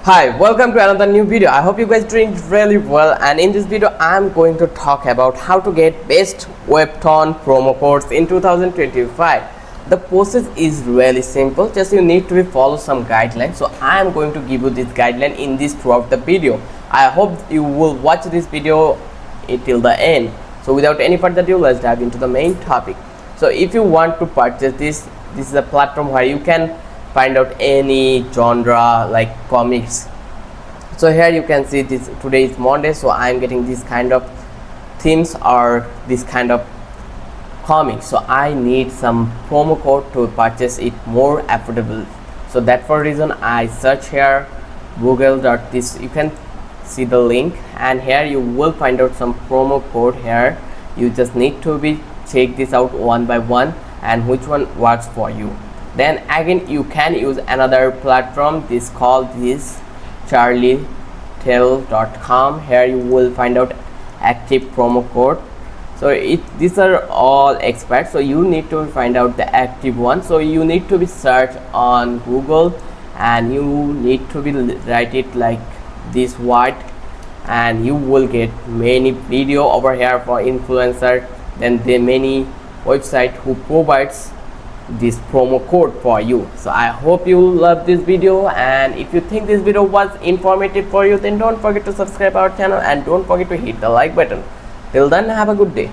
Hi, welcome to another new video. I hope you guys doing really well, and in this video I'm going to talk about how to get best WEBTOON promo codes in 2025. The process is really simple, just you need to follow some guidelines. So I am going to give you this guideline in this throughout the video. I hope you will watch this video till the end. So without any further ado, let's dive into the main topic. So if you want to purchase this is a platform where you can find out any genre like comics. So here you can see this, today is Monday, so I am getting this kind of themes or this kind of comics. So I need some promo code to purchase it more affordable. So that for reason I search here google.this, you can see the link, and here you will find out some promo code. Here you just need to check this out one by one and which one works for you. Then again you can use another platform, this called this charlietale.com. here you will find out active promo code. So these are all expired, so you need to find out the active one. So you need to search on Google and you need to write it like this word, and you will get many video over here for influencer. Then there many website who provides this promo code for you. So I hope you love this video, and if you think this video was informative for you, then don't forget to subscribe our channel and don't forget to hit the like button. Till then, have a good day.